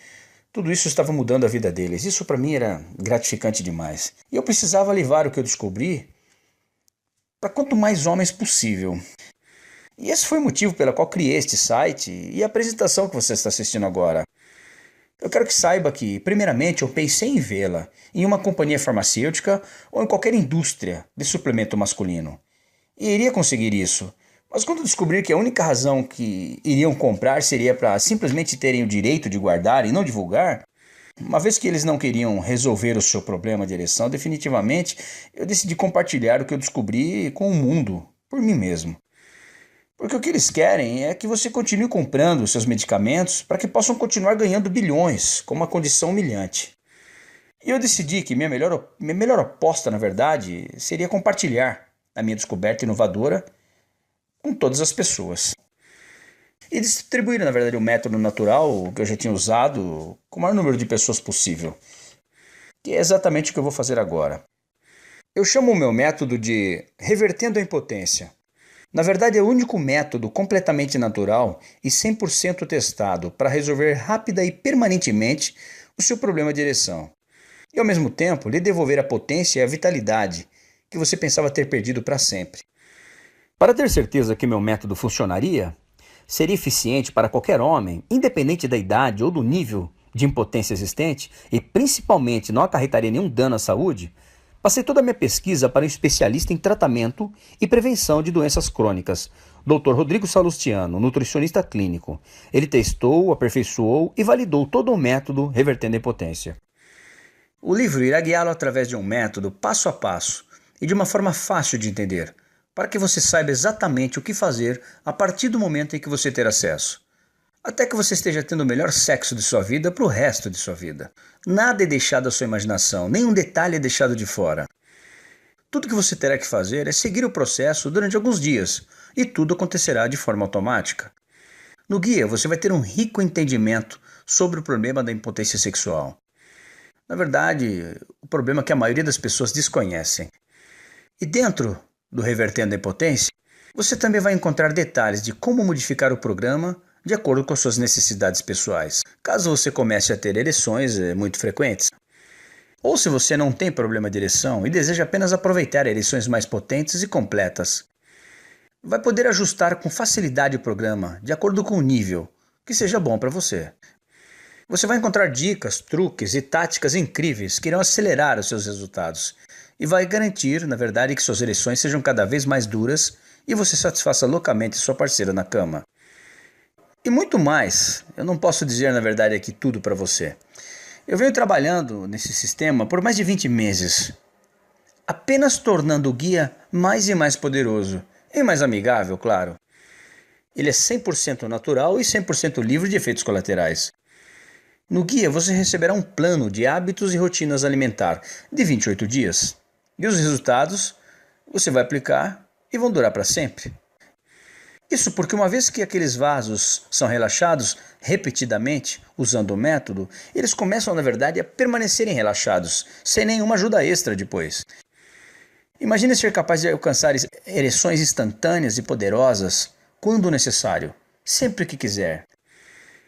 tudo isso estava mudando a vida deles. Isso para mim era gratificante demais. E eu precisava levar o que eu descobri para quanto mais homens possível. E esse foi o motivo pelo qual criei este site e a apresentação que você está assistindo agora. Eu quero que saiba que, primeiramente, eu pensei em vê-la em uma companhia farmacêutica ou em qualquer indústria de suplemento masculino. E iria conseguir isso. Mas quando descobrir que a única razão que iriam comprar seria para simplesmente terem o direito de guardar e não divulgar, uma vez que eles não queriam resolver o seu problema de ereção, definitivamente eu decidi compartilhar o que eu descobri com o mundo, por mim mesmo. Porque o que eles querem é que você continue comprando os seus medicamentos para que possam continuar ganhando bilhões com uma condição humilhante. E eu decidi que minha melhor aposta, na verdade, seria compartilhar a minha descoberta inovadora com todas as pessoas. E distribuir, na verdade, o método natural que eu já tinha usado com o maior número de pessoas possível. Que é exatamente o que eu vou fazer agora. Eu chamo o meu método de revertendo a impotência. Na verdade, é o único método completamente natural e 100% testado para resolver rápida e permanentemente o seu problema de ereção. E, ao mesmo tempo, lhe devolver a potência e a vitalidade que você pensava ter perdido para sempre. Para ter certeza que meu método funcionaria, seria eficiente para qualquer homem, independente da idade ou do nível de impotência existente, e principalmente não acarretaria nenhum dano à saúde, passei toda a minha pesquisa para um especialista em tratamento e prevenção de doenças crônicas, Dr. Rodrigo Salustiano, nutricionista clínico. Ele testou, aperfeiçoou e validou todo o método revertendo a impotência. O livro irá guiá-lo através de um método passo a passo e de uma forma fácil de entender, para que você saiba exatamente o que fazer a partir do momento em que você ter acesso. Até que você esteja tendo o melhor sexo de sua vida para o resto de sua vida. Nada é deixado à sua imaginação, nenhum detalhe é deixado de fora. Tudo que você terá que fazer é seguir o processo durante alguns dias, e tudo acontecerá de forma automática. No guia, você vai ter um rico entendimento sobre o problema da impotência sexual. Na verdade, o problema que a maioria das pessoas desconhecem. E dentro do Revertendo a Impotência, você também vai encontrar detalhes de como modificar o programa de acordo com as suas necessidades pessoais, caso você comece a ter ereções muito frequentes. Ou se você não tem problema de ereção e deseja apenas aproveitar ereções mais potentes e completas. Vai poder ajustar com facilidade o programa, de acordo com o nível, que seja bom para você. Você vai encontrar dicas, truques e táticas incríveis que irão acelerar os seus resultados e vai garantir, na verdade, que suas ereções sejam cada vez mais duras e você satisfaça loucamente sua parceira na cama. E muito mais. Eu não posso dizer, na verdade, aqui tudo para você. Eu venho trabalhando nesse sistema por mais de 20 meses, apenas tornando o guia mais e mais poderoso e mais amigável, claro. Ele é 100% natural e 100% livre de efeitos colaterais. No guia você receberá um plano de hábitos e rotinas alimentar de 28 dias. E os resultados você vai aplicar e vão durar para sempre. Isso porque uma vez que aqueles vasos são relaxados repetidamente, usando o método, eles começam, na verdade, a permanecerem relaxados, sem nenhuma ajuda extra depois. Imagine ser capaz de alcançar ereções instantâneas e poderosas, quando necessário, sempre que quiser.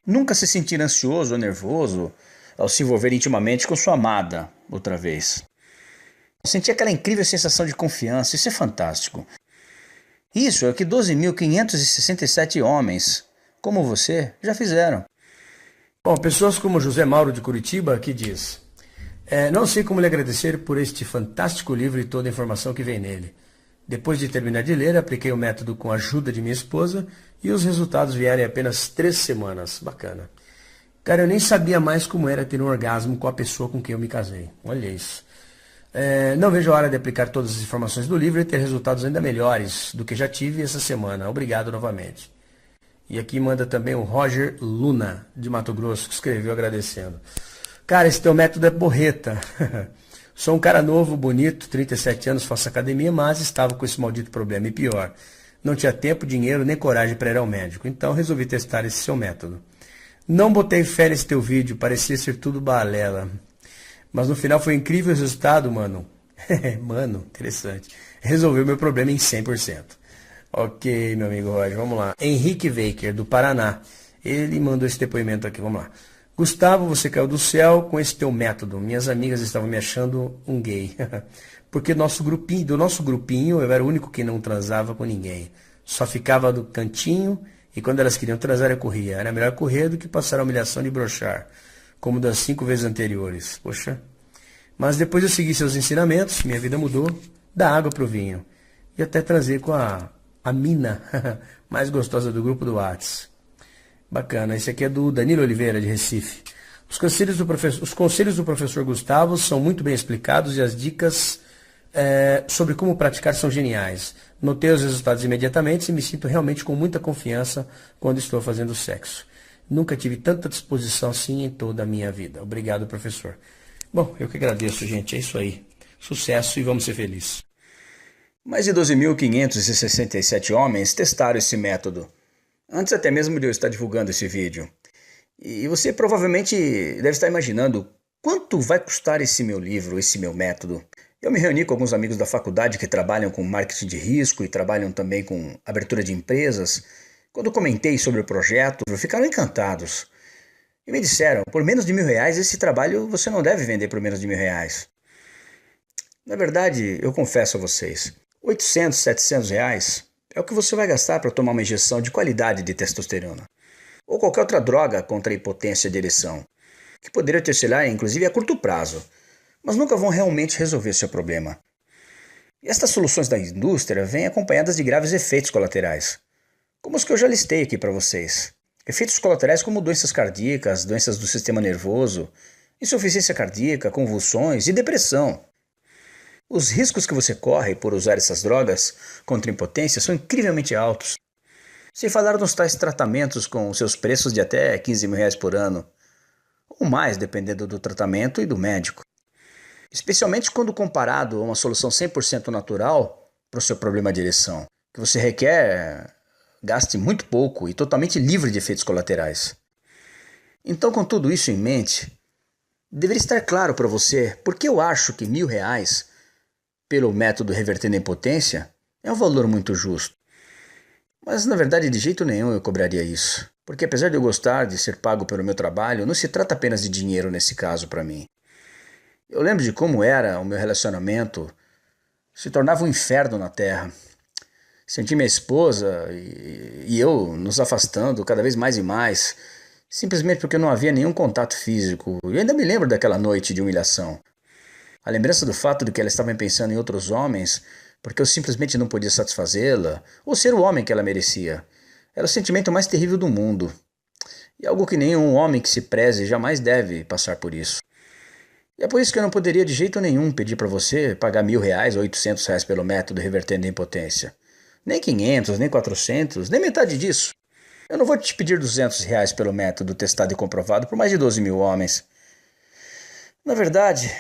Nunca se sentir ansioso ou nervoso ao se envolver intimamente com sua amada outra vez. Sentir aquela incrível sensação de confiança, isso é fantástico. Isso é o que 12.567 homens, como você, já fizeram. Bom, pessoas como José Mauro de Curitiba aqui diz: não sei como lhe agradecer por este fantástico livro e toda a informação que vem nele. Depois de terminar de ler, apliquei o método com a ajuda de minha esposa e os resultados vieram em apenas 3 semanas. Bacana. Cara, eu nem sabia mais como era ter um orgasmo com a pessoa com quem eu me casei. Olha isso. Não vejo a hora de aplicar todas as informações do livro e ter resultados ainda melhores do que já tive essa semana. Obrigado novamente. E aqui manda também o Roger Luna, de Mato Grosso, que escreveu agradecendo. Cara, esse teu método é porreta. Sou um cara novo, bonito, 37 anos, faço academia, mas estava com esse maldito problema. E pior, não tinha tempo, dinheiro, nem coragem para ir ao médico. Então resolvi testar esse seu método. Não botei fé nesse teu vídeo, parecia ser tudo balela. Mas no final foi incrível o resultado, mano. Mano, interessante. Resolveu meu problema em 100%. Ok, meu amigo Roger, vamos lá. Henrique Baker, do Paraná. Ele mandou esse depoimento aqui, vamos lá. Gustavo, você caiu do céu com esse teu método. Minhas amigas estavam me achando um gay. Porque do nosso grupinho, eu era o único que não transava com ninguém. Só ficava do cantinho e quando elas queriam transar eu corria. Era melhor correr do que passar a humilhação de broxar, como das 5 vezes anteriores. Poxa. Mas depois eu segui seus ensinamentos, minha vida mudou, da água para o vinho. E até transei com a mina mais gostosa do grupo do Whats. Bacana, esse aqui é do Danilo Oliveira, de Recife. Os conselhos do professor Gustavo são muito bem explicados e as dicas sobre como praticar são geniais. Notei os resultados imediatamente e me sinto realmente com muita confiança quando estou fazendo sexo. Nunca tive tanta disposição assim em toda a minha vida. Obrigado, professor. Bom, eu que agradeço, gente. É isso aí. Sucesso e vamos ser felizes. Mais de 12.567 homens testaram esse método, antes até mesmo de eu estar divulgando esse vídeo. E você provavelmente deve estar imaginando quanto vai custar esse meu livro, esse meu método. Eu me reuni com alguns amigos da faculdade que trabalham com marketing de risco e trabalham também com abertura de empresas. Quando comentei sobre o projeto, ficaram encantados. E me disseram, por menos de R$ 1.000 esse trabalho você não deve vender por menos de R$ 1.000. Na verdade, eu confesso a vocês, R$ 800, R$ 700 é o que você vai gastar para tomar uma injeção de qualidade de testosterona. Ou qualquer outra droga contra a impotência de ereção, que poderia te auxiliar inclusive a curto prazo, mas nunca vão realmente resolver seu problema. E estas soluções da indústria vêm acompanhadas de graves efeitos colaterais, como os que eu já listei aqui para vocês. Efeitos colaterais como doenças cardíacas, doenças do sistema nervoso, insuficiência cardíaca, convulsões e depressão. Os riscos que você corre por usar essas drogas contra a impotência são incrivelmente altos. Sem falar nos tais tratamentos com seus preços de até R$ 15.000 por ano, ou mais dependendo do tratamento e do médico. Especialmente quando comparado a uma solução 100% natural para o seu problema de ereção, que você requer gaste muito pouco e totalmente livre de efeitos colaterais. Então, com tudo isso em mente, deveria estar claro para você por que eu acho que R$ 1.000 pelo método revertendo a impotência é um valor muito justo. Mas na verdade de jeito nenhum eu cobraria isso, porque apesar de eu gostar de ser pago pelo meu trabalho, não se trata apenas de dinheiro nesse caso para mim. Eu lembro de como era o meu relacionamento, se tornava um inferno na Terra. Senti minha esposa e eu nos afastando cada vez mais e mais, simplesmente porque não havia nenhum contato físico. E ainda me lembro daquela noite de humilhação. A lembrança do fato de que ela estava pensando em outros homens, porque eu simplesmente não podia satisfazê-la, ou ser o homem que ela merecia, era o sentimento mais terrível do mundo. E algo que nenhum homem que se preze jamais deve passar por isso. E é por isso que eu não poderia de jeito nenhum pedir para você pagar R$ 1.000 ou R$ 800 pelo método revertendo a impotência. Nem 500, nem 400, nem metade disso. Eu não vou te pedir R$ 200 pelo método testado e comprovado por mais de 12.000 homens. Na verdade,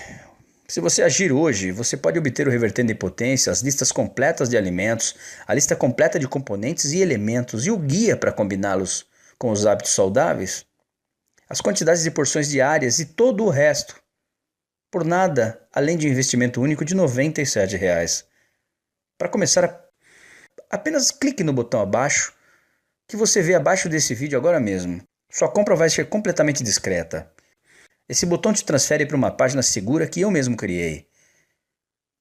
se você agir hoje, você pode obter o Revertendo a Impotência, as listas completas de alimentos, a lista completa de componentes e elementos e o guia para combiná-los com os hábitos saudáveis, as quantidades de porções diárias e todo o resto, por nada além de um investimento único de R$ 97. Para começar, apenas clique no botão abaixo, que você vê abaixo desse vídeo agora mesmo. Sua compra vai ser completamente discreta. Esse botão te transfere para uma página segura que eu mesmo criei.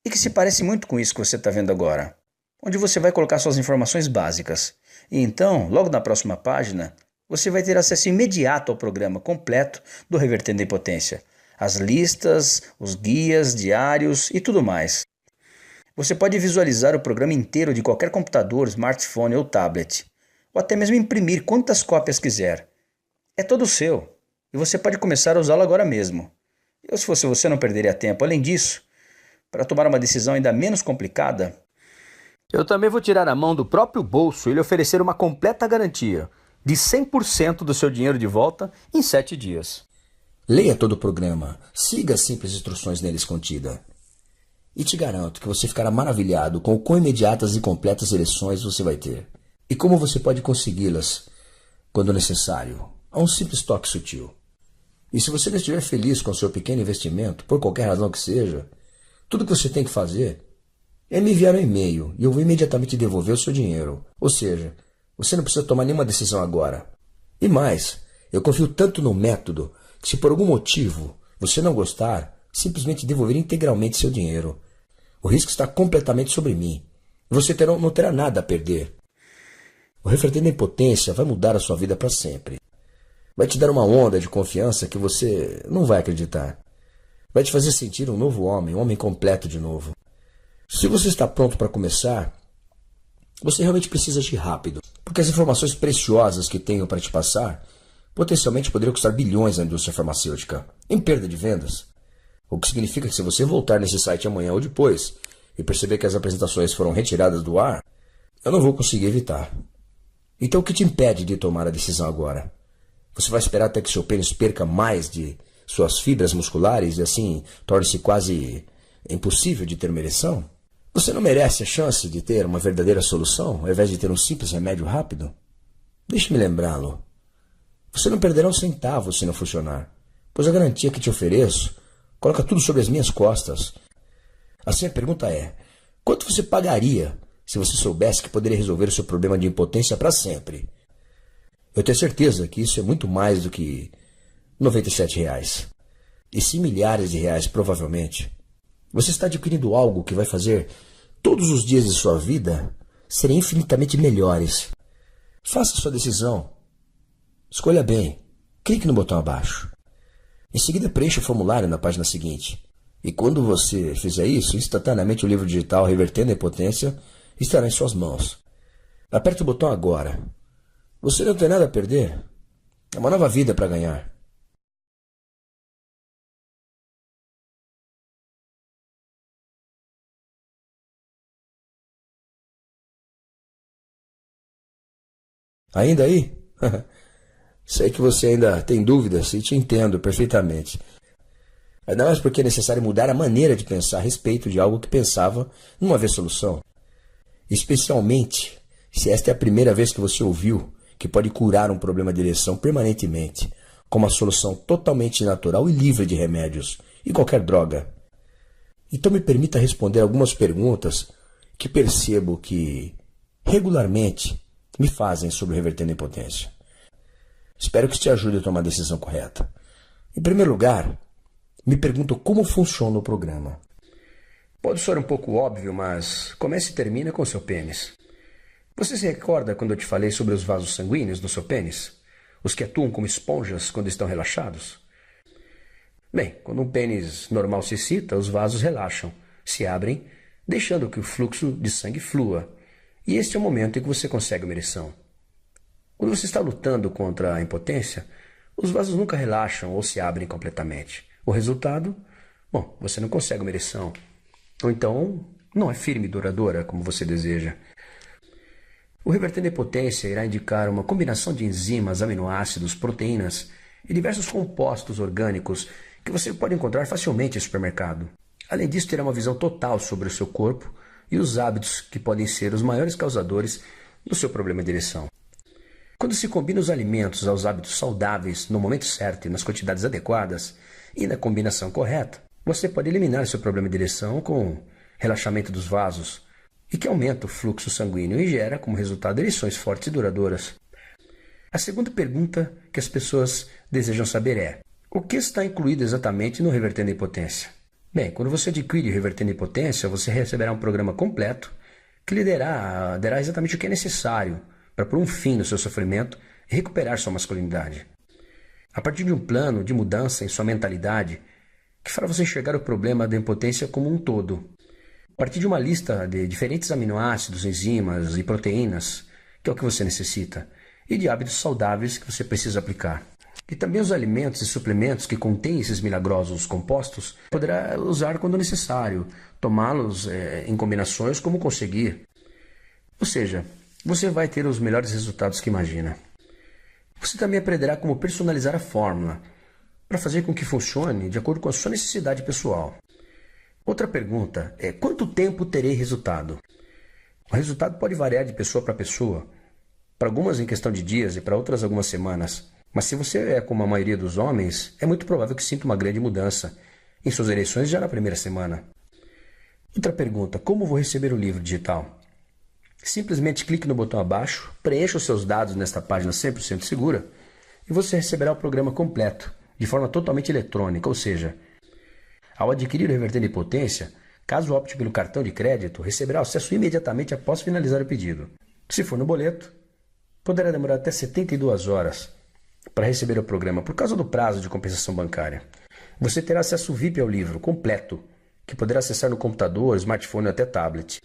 E que se parece muito com isso que você está vendo agora, onde você vai colocar suas informações básicas. E então, logo na próxima página, você vai ter acesso imediato ao programa completo do Revertendo a Impotência. As listas, os guias, diários e tudo mais. Você pode visualizar o programa inteiro de qualquer computador, smartphone ou tablet, ou até mesmo imprimir quantas cópias quiser. É todo seu, e você pode começar a usá-lo agora mesmo. Eu, se fosse você, não perderia tempo. Além disso, para tomar uma decisão ainda menos complicada, eu também vou tirar a mão do próprio bolso e lhe oferecer uma completa garantia de 100% do seu dinheiro de volta em 7 dias. Leia todo o programa, siga as simples instruções neles contidas. E te garanto que você ficará maravilhado com o quão imediatas e completas ereções você vai ter. E como você pode consegui-las, quando necessário, a um simples toque sutil. E se você não estiver feliz com o seu pequeno investimento, por qualquer razão que seja, tudo que você tem que fazer é me enviar um e-mail e eu vou imediatamente devolver o seu dinheiro. Ou seja, você não precisa tomar nenhuma decisão agora. E mais, eu confio tanto no método que se por algum motivo você não gostar, simplesmente devolver integralmente seu dinheiro. O risco está completamente sobre mim. E você não terá nada a perder. O Revertendo a Impotência vai mudar a sua vida para sempre. Vai te dar uma onda de confiança que você não vai acreditar. Vai te fazer sentir um novo homem, um homem completo de novo. Se você está pronto para começar, você realmente precisa agir rápido, porque as informações preciosas que tenho para te passar potencialmente poderiam custar bilhões à indústria farmacêutica, em perda de vendas. O que significa que se você voltar nesse site amanhã ou depois e perceber que as apresentações foram retiradas do ar, eu não vou conseguir evitar. Então o que te impede de tomar a decisão agora? Você vai esperar até que seu pênis perca mais de suas fibras musculares e assim torne-se quase impossível de ter uma ereção? Você não merece a chance de ter uma verdadeira solução, ao invés de ter um simples remédio rápido? Deixe-me lembrá-lo. Você não perderá um centavo se não funcionar, pois a garantia que te ofereço coloca tudo sobre as minhas costas. Assim a pergunta é, quanto você pagaria se você soubesse que poderia resolver o seu problema de impotência para sempre? Eu tenho certeza que isso é muito mais do que R$ 97. E sim milhares de reais, provavelmente. Você está adquirindo algo que vai fazer todos os dias de sua vida serem infinitamente melhores. Faça sua decisão. Escolha bem. Clique no botão abaixo. Em seguida, preencha o formulário na página seguinte. E quando você fizer isso, instantaneamente o livro digital Revertendo a Impotência estará em suas mãos. Aperte o botão agora. Você não tem nada a perder. É uma nova vida para ganhar. Ainda aí? Sei que você ainda tem dúvidas e te entendo perfeitamente. Ainda mais porque é necessário mudar a maneira de pensar a respeito de algo que pensava não haver solução. Especialmente se esta é a primeira vez que você ouviu que pode curar um problema de ereção permanentemente, com uma solução totalmente natural e livre de remédios e qualquer droga. Então me permita responder algumas perguntas que percebo que regularmente me fazem sobre Revertendo a Impotência. Espero que isso te ajude a tomar a decisão correta. Em primeiro lugar, me pergunto como funciona o programa. Pode soar um pouco óbvio, mas comece e termina com seu pênis. Você se recorda quando eu te falei sobre os vasos sanguíneos do seu pênis? Os que atuam como esponjas quando estão relaxados? Bem, quando um pênis normal se excita, os vasos relaxam, se abrem, deixando que o fluxo de sangue flua. E este é o momento em que você consegue uma ereção. Quando você está lutando contra a impotência, os vasos nunca relaxam ou se abrem completamente. O resultado? Bom, você não consegue uma ereção. Ou então, não é firme e duradoura como você deseja. O Revertendo a Impotência irá indicar uma combinação de enzimas, aminoácidos, proteínas e diversos compostos orgânicos que você pode encontrar facilmente em supermercado. Além disso, terá uma visão total sobre o seu corpo e os hábitos que podem ser os maiores causadores do seu problema de ereção. Quando se combina os alimentos aos hábitos saudáveis no momento certo e nas quantidades adequadas e na combinação correta, você pode eliminar seu problema de ereção com relaxamento dos vasos e que aumenta o fluxo sanguíneo e gera, como resultado, ereções fortes e duradouras. A segunda pergunta que as pessoas desejam saber é: o que está incluído exatamente no Revertendo a Impotência? Bem, quando você adquire o Revertendo a Impotência, você receberá um programa completo que lhe dará exatamente o que é necessário para pôr um fim no seu sofrimento e recuperar sua masculinidade. A partir de um plano de mudança em sua mentalidade que fará você enxergar o problema da impotência como um todo. A partir de uma lista de diferentes aminoácidos, enzimas e proteínas, que é o que você necessita, e de hábitos saudáveis que você precisa aplicar. E também os alimentos e suplementos que contêm esses milagrosos compostos, poderá usar quando necessário, tomá-los em combinações como conseguir. Ou seja, você vai ter os melhores resultados que imagina. Você também aprenderá como personalizar a fórmula, para fazer com que funcione de acordo com a sua necessidade pessoal. Outra pergunta é: quanto tempo terei resultado? O resultado pode variar de pessoa para pessoa, para algumas em questão de dias e para outras algumas semanas. Mas se você é como a maioria dos homens, é muito provável que sinta uma grande mudança em suas ereções já na primeira semana. Outra pergunta: como vou receber o livro digital? Simplesmente clique no botão abaixo, preencha os seus dados nesta página 100% segura e você receberá o programa completo, de forma totalmente eletrônica, ou seja, ao adquirir o Revertendo a Impotência, caso opte pelo cartão de crédito, receberá acesso imediatamente após finalizar o pedido. Se for no boleto, poderá demorar até 72 horas para receber o programa por causa do prazo de compensação bancária. Você terá acesso VIP ao livro completo, que poderá acessar no computador, smartphone ou até tablet.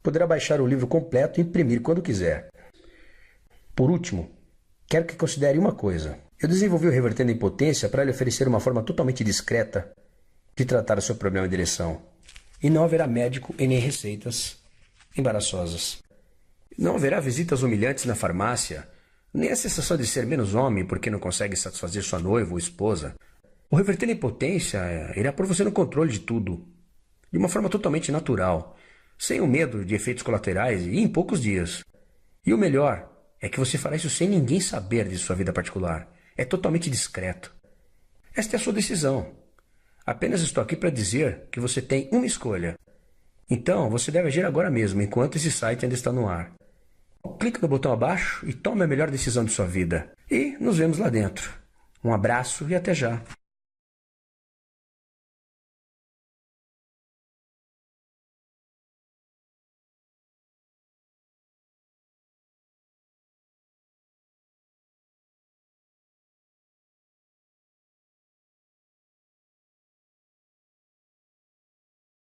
Poderá baixar o livro completo e imprimir quando quiser. Por último, quero que considere uma coisa. Eu desenvolvi o Revertendo a Impotência para lhe oferecer uma forma totalmente discreta de tratar o seu problema de ereção. E não haverá médico e nem receitas embaraçosas. Não haverá visitas humilhantes na farmácia, nem a sensação de ser menos homem porque não consegue satisfazer sua noiva ou esposa. O Reverter em Potência irá pôr você no controle de tudo, de uma forma totalmente natural, sem o medo de efeitos colaterais e em poucos dias. E o melhor é que você fará isso sem ninguém saber de sua vida particular. É totalmente discreto. Esta é a sua decisão. Apenas estou aqui para dizer que você tem uma escolha. Então, você deve agir agora mesmo, enquanto esse site ainda está no ar. Clique no botão abaixo e tome a melhor decisão de sua vida. E nos vemos lá dentro. Um abraço e até já.